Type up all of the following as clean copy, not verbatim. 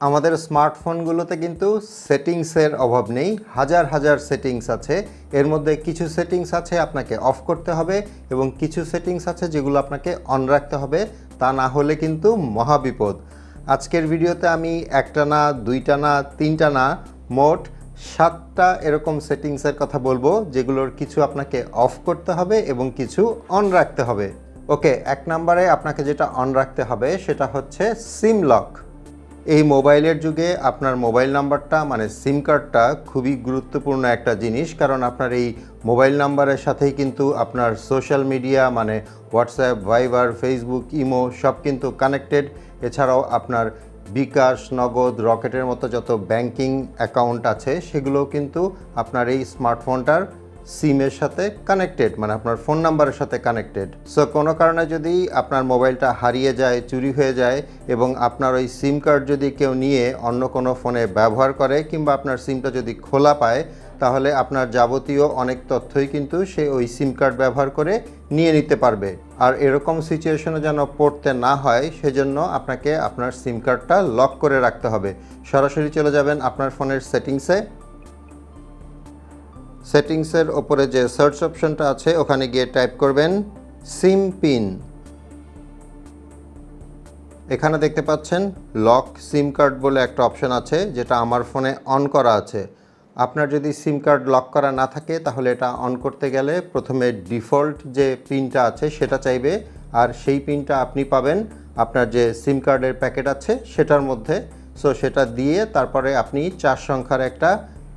আমাদের স্মার্টফোনগুলোতে কিন্তু সেটিংসের অভাব নেই, হাজার হাজার সেটিংস আছে। এর মধ্যে কিছু সেটিংস আছে আপনাকে অফ করতে হবে এবং কিছু সেটিংস আছে যেগুলো আপনাকে অন রাখতে হবে, তা না হলে কিন্তু মহাবিপদ। আজকের ভিডিওতে আমি একটা না, দুইটা না, তিনটা না, মোট 7টা এরকম সেটিংসের কথা বলবো, যেগুলোর কিছু আপনাকে অফ করতে হবে এবং কিছু অন রাখতে হবে। ওকে, 1 নম্বরে আপনাকে যেটা অন রাখতে হবে সেটা হচ্ছে সিম লক। এই মোবাইলের যুগে আপনার মোবাইল নাম্বারটা মানে সিম কার্ডটা খুবই গুরুত্বপূর্ণ একটা জিনিস, কারণ আপনার এই মোবাইল নাম্বারের সাথেই কিন্তু আপনার সোশ্যাল মিডিয়া মানে হোয়াটসঅ্যাপ, ভাইবার, ফেসবুক, ইমো সব কিন্তু কানেক্টেড। এছাড়াও আপনার বিকাশ, নগদ, রকেটের মতো যত ব্যাংকিং অ্যাকাউন্ট আছে সেগুলোও কিন্তু আপনার এই স্মার্টফোনটার সিমের সাথে কানেক্টেড, মানে আপনার ফোন নাম্বারের সাথে কানেক্টেড। সো কোনো কারণে যদি আপনার মোবাইলটা হারিয়ে যায়, চুরি হয়ে যায় এবং আপনার ওই সিম কার্ড যদি কেউ নিয়ে অন্য কোনো ফোনে ব্যবহার করে কিংবা আপনার সিমটা যদি খোলা পায়, তাহলে আপনার যাবতীয় অনেক তথ্যই কিন্তু সে ওই সিম কার্ড ব্যবহার করে নিয়ে নিতে পারবে। আর এরকম সিচুয়েশনে যেন পড়তে না হয় সেজন্য আপনাকে আপনার সিম কার্ডটা লক করে রাখতে হবে। সরাসরি চলে যাবেন আপনার ফোনের সেটিংসে। সেটিংসের ওপরে যে সার্চ অপশনটা আছে ওখানে গিয়ে টাইপ করবেন সিম পিন। এখানে দেখতে পাচ্ছেন লক সিম কার্ড বলে একটা অপশন আছে, যেটা আমার ফোনে অন করা আছে। আপনার যদি সিম কার্ড লক করা না থাকে তাহলে এটা অন করতে গেলে প্রথমে ডিফল্ট যে পিনটা আছে সেটা চাইবে, আর সেই পিনটা আপনি পাবেন আপনার যে সিম কার্ডের প্যাকেট আছে সেটার মধ্যে। সো সেটা দিয়ে তারপরে আপনি 4 সংখ্যার একটা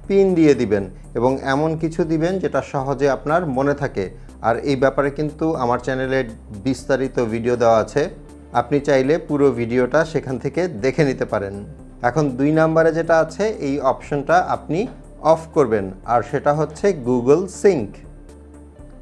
পিন দিয়ে দিবেন এবং এমন কিছু দিবেন যেটা সহজে আপনার মনে থাকে। আর এই ব্যাপারে কিন্তু আমার চ্যানেলে বিস্তারিত ভিডিও দেওয়া আছে, আপনি চাইলে পুরো ভিডিওটা সেখান থেকে দেখে নিতে পারেন। এখন 2 নম্বরে যেটা আছে এই অপশনটা আপনি অফ করবেন, আর সেটা হচ্ছে গুগল সিঙ্ক।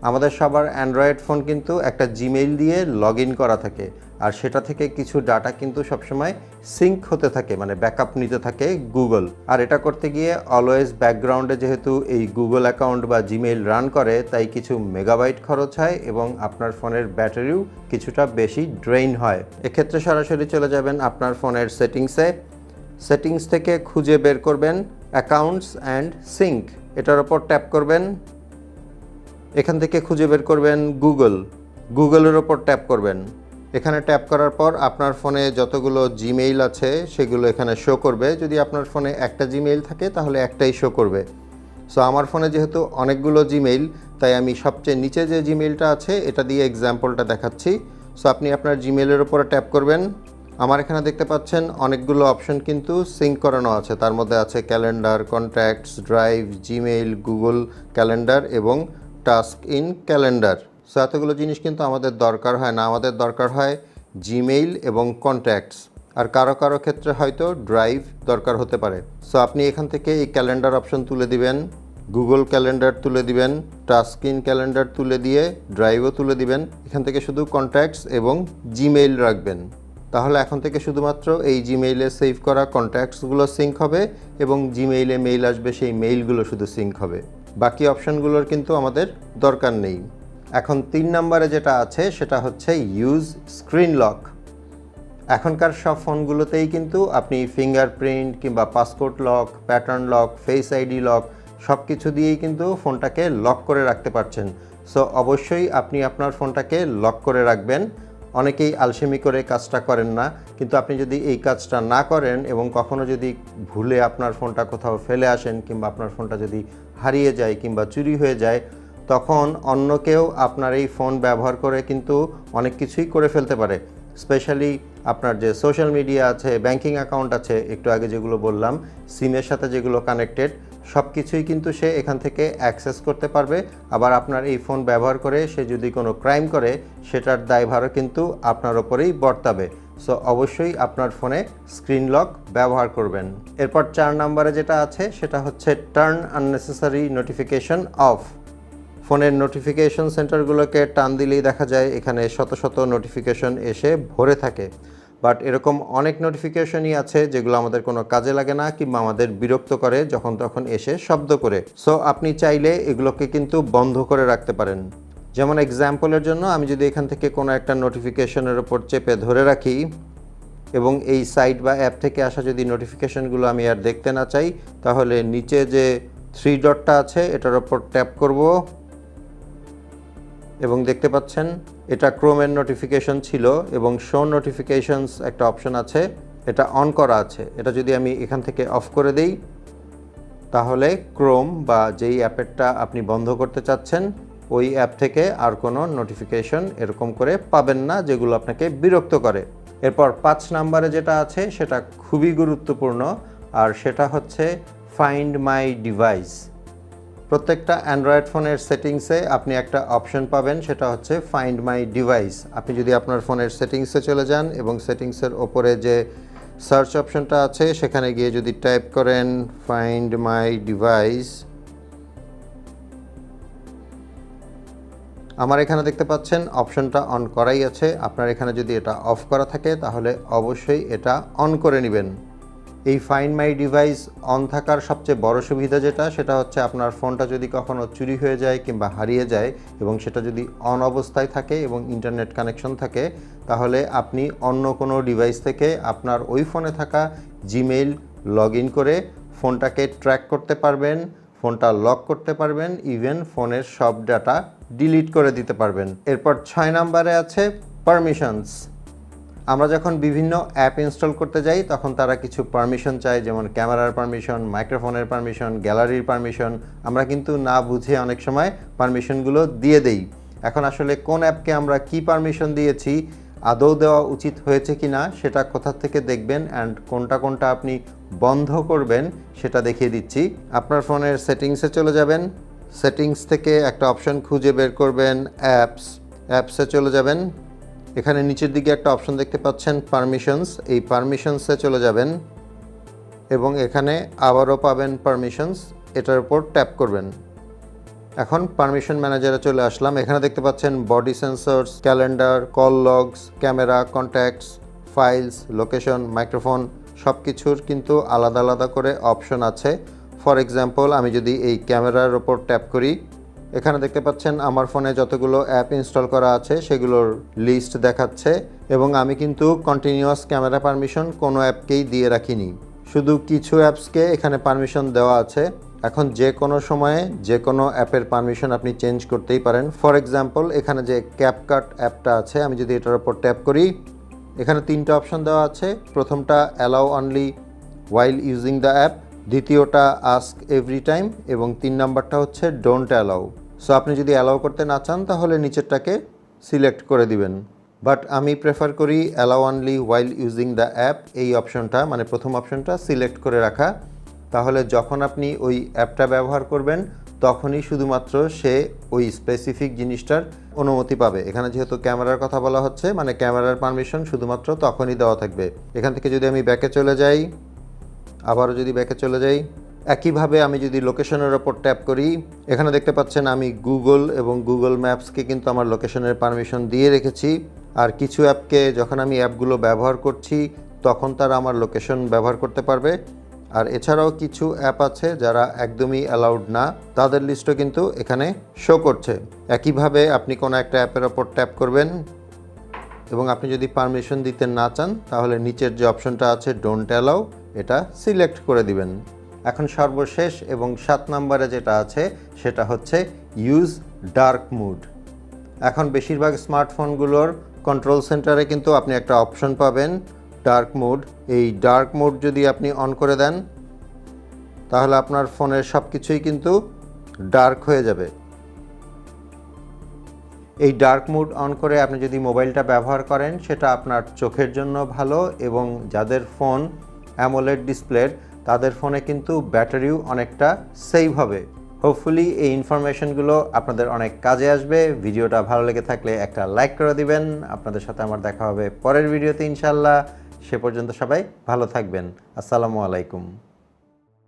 আমাদের সবার অ্যান্ড্রয়েড ফোন কিন্তু একটা জিমেইল দিয়ে লগ ইন করা থাকে, আর সেটা থেকে কিছু ডাটা কিন্তু সবসময় সিঙ্ক হতে থাকে, মানে ব্যাকআপ নিতে থাকে গুগল। আর এটা করতে গিয়ে অলওয়েজ ব্যাকগ্রাউন্ডে যেহেতু এই গুগল অ্যাকাউন্ট বা জিমেইল রান করে, তাই কিছু মেগাবাইট খরচ হয় এবং আপনার ফোনের ব্যাটারিও কিছুটা বেশি ড্রেইন হয়। এক্ষেত্রে সরাসরি চলে যাবেন আপনার ফোনের সেটিংসে। সেটিংস থেকে খুঁজে বের করবেন অ্যাকাউন্টস অ্যান্ড সিঙ্ক, এটার ওপর ট্যাপ করবেন। এখান থেকে খুঁজে বের করবেন গুগলের ওপর ট্যাপ করবেন। এখানে ট্যাপ করার পর আপনার ফোনে যতগুলো জিমেইল আছে সেগুলো এখানে শো করবে। যদি আপনার ফোনে একটা জিমেইল থাকে তাহলে একটাই শো করবে। সো আমার ফোনে যেহেতু অনেকগুলো জিমেইল, তাই আমি সবচেয়ে নিচে যে জিমেইলটা আছে এটা দিয়ে এক্সাম্পলটা দেখাচ্ছি। সো আপনি আপনার জিমেইলের উপরে ট্যাপ করবেন। আমার এখানে দেখতে পাচ্ছেন অনেকগুলো অপশন কিন্তু সিঙ্ক করানো আছে, তার মধ্যে আছে calendar, contacts, drive, Gmail, Google calendar এবং টাস্ক ইন ক্যালেন্ডার। সো এতগুলো জিনিস কিন্তু আমাদের দরকার হয় না, আমাদের দরকার হয় জিমেইল এবং কন্ট্যাক্টস, আর কারো কারো ক্ষেত্রে হয়তো ড্রাইভ দরকার হতে পারে। সো আপনি এখান থেকে এই ক্যালেন্ডার অপশন তুলে দিবেন, গুগল ক্যালেন্ডার তুলে দিবেন, টাস্ক ইন ক্যালেন্ডার তুলে দিয়ে ড্রাইভও তুলে দিবেন। এখান থেকে শুধু কন্ট্যাক্টস এবং জিমেইল রাখবেন। তাহলে এখন থেকে শুধুমাত্র এই জিমেইলে সেভ করা কন্ট্যাক্টসগুলো সিঙ্ক হবে এবং জিমেইলে মেইল আসবে সেই মেইলগুলো শুধু সিঙ্ক হবে। বাকি অপশানগুলোর কিন্তু আমাদের দরকার নেই। এখন 3 নম্বরে যেটা আছে সেটা হচ্ছে ইউজ স্ক্রিন লক। এখনকার সব ফোনগুলোতেই কিন্তু আপনি ফিঙ্গারপ্রিন্ট কিংবা passport lock, pattern lock, face ID lock সব কিছু দিয়েই কিন্তু ফোনটাকে লক করে রাখতে পারছেন। সো অবশ্যই আপনি আপনার ফোনটাকে লক করে রাখবেন। অনেকেই আলসেমি করে কাজটা করেন না, কিন্তু আপনি যদি এই কাজটা না করেন এবং কখনো যদি ভুলে আপনার ফোনটা কোথাও ফেলে আসেন কিংবা আপনার ফোনটা যদি হারিয়ে যায় কিংবা চুরি হয়ে যায়, তখন অন্য কেউ আপনার এই ফোন ব্যবহার করে কিন্তু অনেক কিছুই করে ফেলতে পারে। স্পেশালি আপনার যে সোশ্যাল মিডিয়া আছে, ব্যাংকিং অ্যাকাউন্ট আছে, একটু আগে যেগুলো বললাম সিমের সাথে যেগুলো কানেক্টেড, সব কিছুই কিন্তু সে এখান থেকে অ্যাক্সেস করতে পারবে। আবার আপনার এই ফোন ব্যবহার করে সে যদি কোনো ক্রাইম করে সেটার দায়ভারও কিন্তু আপনার ওপরেই বর্তাবে। সো অবশ্যই আপনার ফোনে স্ক্রিন লক ব্যবহার করবেন। এরপর 4 নম্বরে যেটা আছে সেটা হচ্ছে টার্ন আননেসেসারি নোটিফিকেশন অফ। ফোনের নোটিফিকেশন সেন্টারগুলোকে টান দিলেই দেখা যায় এখানে শত শত নোটিফিকেশন এসে ভরে থাকে, বাট এরকম অনেক নোটিফিকেশনই আছে যেগুলো আমাদের কোনো কাজে লাগে না কিংবা আমাদের বিরক্ত করে যখন তখন এসে শব্দ করে। সো আপনি চাইলে এগুলোকে কিন্তু বন্ধ করে রাখতে পারেন। যেমন এক্সাম্পলের জন্য আমি যদি এখান থেকে কোনো একটা নোটিফিকেশনের উপর চেপে ধরে রাখি, এবং এই সাইট বা অ্যাপ থেকে আসা যদি নোটিফিকেশনগুলো আমি আর দেখতে না চাই, তাহলে নিচে যে 3 ডটটা আছে এটার উপর ট্যাপ করব এবং দেখতে পাচ্ছেন এটা ক্রোমের নোটিফিকেশন ছিল এবং শো নোটিফিকেশনস একটা অপশন আছে, এটা অন করা আছে। এটা যদি আমি এখান থেকে অফ করে দেই, তাহলে ক্রোম বা যেই অ্যাপেরটা আপনি বন্ধ করতে চাচ্ছেন ওই অ্যাপ থেকে আর কোনো নোটিফিকেশন এরকম করে পাবেন না, যেগুলো আপনাকে বিরক্ত করে। এরপর 5 নম্বরে যেটা আছে সেটা খুবই গুরুত্বপূর্ণ, আর সেটা হচ্ছে ফাইন্ড মাই ডিভাইস। প্রত্যেকটা অ্যান্ড্রয়েড ফোনের সেটিংসে আপনি একটা অপশন পাবেন, সেটা হচ্ছে ফাইন্ড মাই ডিভাইস। আপনি যদি আপনার ফোনের সেটিংসে চলে যান এবং সেটিংসের ওপরে যে সার্চ অপশনটা আছে সেখানে গিয়ে যদি টাইপ করেন ফাইন্ড মাই ডিভাইস, আমার এখানে দেখতে পাচ্ছেন অপশনটা অন করাই আছে। আপনার এখানে যদি এটা অফ করা থাকে তাহলে অবশ্যই এটা অন করে নেবেন। এই ফাইন্ড মাই ডিভাইস অন থাকার সবচেয়ে বড় সুবিধা সেটা হচ্ছে আপনার ফোনটা যদি কখনো চুরি হয়ে যায় কিংবা হারিয়ে যায় এবং সেটা যদি অন অবস্থায় থাকে এবং ইন্টারনেট কানেকশন থাকে, তাহলে আপনি অন্য কোনো ডিভাইস থেকে আপনার ওই ফোনে থাকা জিমেইল লগ ইন করে ফোনটাকে ট্র্যাক করতে পারবেন, ফোনটা লক করতে পারবেন, ইভেন ফোনের সব ডাটা ডিলিট করে দিতে পারবেন। এরপর 6 নম্বরে আছে পারমিশনস। আমরা যখন বিভিন্ন অ্যাপ ইনস্টল করতে যাই তখন তারা কিছু পারমিশন চায়, যেমন ক্যামেরার পারমিশন, মাইক্রোফোনের পারমিশন, গ্যালারির পারমিশন। আমরা কিন্তু না বুঝে অনেক সময় পারমিশনগুলো দিয়ে দেই। এখন আসলে কোন অ্যাপকে আমরা কি পারমিশন দিয়েছি, আদৌ দেওয়া উচিত হয়েছে কিনা সেটা কোথা থেকে দেখবেন অ্যান্ড কোনটা কোনটা আপনি বন্ধ করবেন সেটা দেখিয়ে দিচ্ছি। আপনার ফোনের সেটিংসে চলে যাবেন, সেটিংস থেকে একটা অপশন খুঁজে বের করবেন অ্যাপসে চলে যাবেন। এখানে নিচের দিকে একটা অপশন দেখতে পাচ্ছেন পারমিশনস, এই পারমিশনসে চলে যাবেন এবং এখানে আবারও পাবেন পারমিশনস, এটার উপর ট্যাপ করবেন। এখন পারমিশন ম্যানেজারে চলে আসলাম। এখানে দেখতে পাচ্ছেন body sensors, calendar, call logs, camera, contacts, files, location, microphone, সব কিছুর কিন্তু আলাদা আলাদা করে অপশন আছে। ফর এক্সাম্পল, আমি যদি এই ক্যামেরার ওপর ট্যাপ করি, এখানে দেখতে পাচ্ছেন আমার ফোনে যতগুলো অ্যাপ ইনস্টল করা আছে সেগুলোর লিস্ট দেখাচ্ছে এবং আমি কিন্তু কন্টিনিউয়াস ক্যামেরা পারমিশন কোনো অ্যাপকেই দিয়ে রাখিনি, শুধু কিছু অ্যাপসকে এখানে পারমিশন দেওয়া আছে। এখন যে কোনো সময়ে যে কোনো অ্যাপের পারমিশন আপনি চেঞ্জ করতেই পারেন। ফর এক্সাম্পল, এখানে যে ক্যাপকাট অ্যাপটা আছে, আমি যদি এটার উপর ট্যাপ করি, এখানে 3টা অপশন দেওয়া আছে। প্রথমটা allow only while using the app, দ্বিতীয়টা আস্ক এভরি টাইম এবং 3 নাম্বারটা হচ্ছে ডোন্ট অ্যালাউ। সো আপনি যদি অ্যালাউ করতে না চান তাহলে নিচেরটাকে সিলেক্ট করে দিবেন, বাট আমি প্রেফার করি allow only while using the app, এই অপশনটা মানে প্রথম অপশনটা সিলেক্ট করে রাখা। তাহলে যখন আপনি ওই অ্যাপটা ব্যবহার করবেন তখনই শুধুমাত্র সে ওই স্পেসিফিক জিনিসটার অনুমতি পাবে। এখানে যেহেতু ক্যামেরার কথা বলা হচ্ছে, মানে ক্যামেরার পারমিশন শুধুমাত্র তখনই দেওয়া থাকবে। এখান থেকে যদি আমি ব্যাকে চলে যাই, আবারও যদি ব্যাকে চলে যাই, একইভাবে আমি যদি লোকেশনের ওপর ট্যাপ করি, এখানে দেখতে পাচ্ছেন আমি গুগল এবং গুগল ম্যাপসকে কিন্তু আমার লোকেশনের পারমিশন দিয়ে রেখেছি। আর কিছু অ্যাপকে যখন আমি অ্যাপগুলো ব্যবহার করছি তখন তারা আমার লোকেশন ব্যবহার করতে পারবে। আর এছাড়াও কিছু অ্যাপ আছে যারা একদমই অ্যালাউড না, তাদের লিস্টও কিন্তু এখানে শো করছে। একইভাবে আপনি কোনো একটা অ্যাপের ওপর ট্যাপ করবেন এবং আপনি যদি পারমিশন দিতে না চান তাহলে নিচের যে অপশনটা আছে ডোন্ট অ্যালাউ, এটা সিলেক্ট করে দিবেন। এখন সর্বশেষ এবং 7 নম্বরে যেটা আছে সেটা হচ্ছে ইউজ ডার্ক মুড। এখন বেশিরভাগ স্মার্টফোনগুলোর কন্ট্রোল সেন্টারে কিন্তু আপনি একটা অপশন পাবেন ডার্ক মুড। এই ডার্ক মুড যদি আপনি অন করে দেন তাহলে আপনার ফোনের সব কিছুই কিন্তু ডার্ক হয়ে যাবে। এই ডার্ক মুড অন করে আপনি যদি মোবাইলটা ব্যবহার করেন সেটা আপনার চোখের জন্য ভালো, এবং যাদের ফোন অ্যামোলেড ডিসপ্লের তাদের ফোনে কিন্তু ব্যাটারিও অনেকটা সেভ হবে। হোপফুলি এই ইনফরমেশনগুলো আপনাদের অনেক কাজে আসবে। ভিডিওটা ভালো লেগে থাকলে একটা লাইক করে দিবেন। আপনাদের সাথে আমার দেখা হবে পরের ভিডিওতে ইনশাল্লাহ। সে পর্যন্ত সবাই ভালো থাকবেন। আসসালামু আলাইকুম।